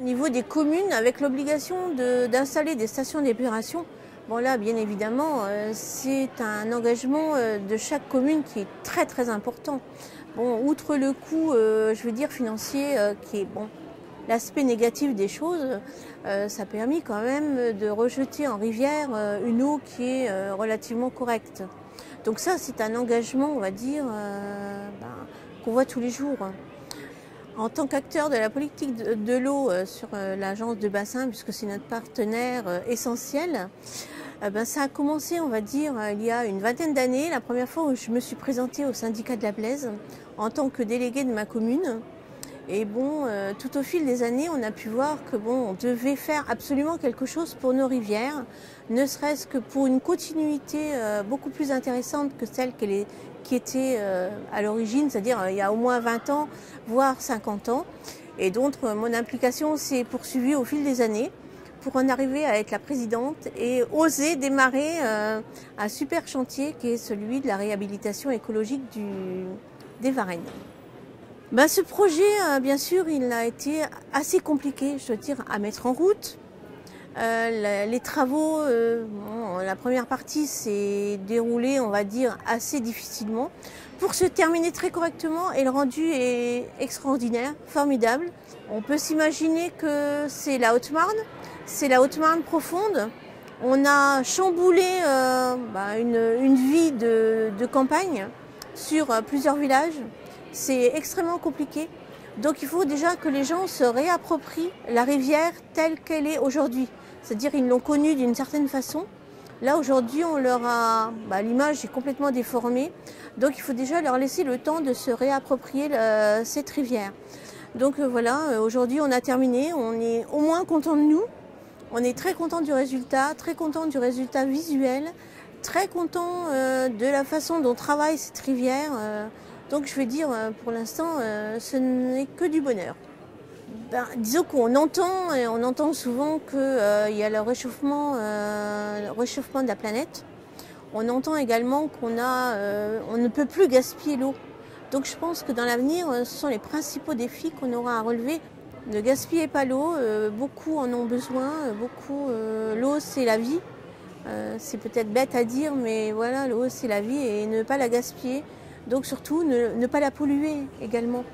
Au niveau des communes, avec l'obligation d'installer des stations d'épuration, bon là, bien évidemment, c'est un engagement de chaque commune qui est très très important. Bon, outre le coût, je veux dire financier, qui est bon, l'aspect négatif des choses, ça a permis quand même de rejeter en rivière une eau qui est relativement correcte. Donc ça, c'est un engagement, on va dire, qu'on voit tous les jours. En tant qu'acteur de la politique de l'eau sur l'agence de bassin, puisque c'est notre partenaire essentiel, ça a commencé, on va dire, il y a une vingtaine d'années, la première fois où je me suis présentée au syndicat de la Blaise en tant que déléguée de ma commune. Et bon, tout au fil des années, on a pu voir que bon, on devait faire absolument quelque chose pour nos rivières, ne serait-ce que pour une continuité beaucoup plus intéressante que celle qui était à l'origine, c'est-à-dire il y a au moins 20 ans, voire 50 ans. Et donc, mon implication s'est poursuivie au fil des années pour en arriver à être la présidente et oser démarrer un super chantier qui est celui de la réhabilitation écologique des Varennes. Ce projet, bien sûr, il a été assez compliqué, je dois dire, à mettre en route. Les travaux, la première partie s'est déroulée, on va dire, assez difficilement pour se terminer très correctement et le rendu est extraordinaire, formidable. On peut s'imaginer que c'est la Haute-Marne profonde. On a chamboulé une vie de campagne sur plusieurs villages. C'est extrêmement compliqué. Donc il faut déjà que les gens se réapproprient la rivière telle qu'elle est aujourd'hui. C'est-à-dire qu'ils l'ont connue d'une certaine façon. Là aujourd'hui, on leur a, l'image est complètement déformée. Donc il faut déjà leur laisser le temps de se réapproprier cette rivière. Donc voilà, aujourd'hui on a terminé. On est au moins content de nous. On est très content du résultat visuel, très content de la façon dont travaille cette rivière. Donc je vais dire, pour l'instant, ce n'est que du bonheur. Disons qu'on entend souvent qu'il y a le réchauffement de la planète. On entend également on ne peut plus gaspiller l'eau. Donc je pense que dans l'avenir, ce sont les principaux défis qu'on aura à relever. Ne gaspillez pas l'eau, beaucoup en ont besoin, l'eau c'est la vie. C'est peut-être bête à dire, mais voilà, l'eau c'est la vie et ne pas la gaspiller. Donc surtout, ne pas la polluer également.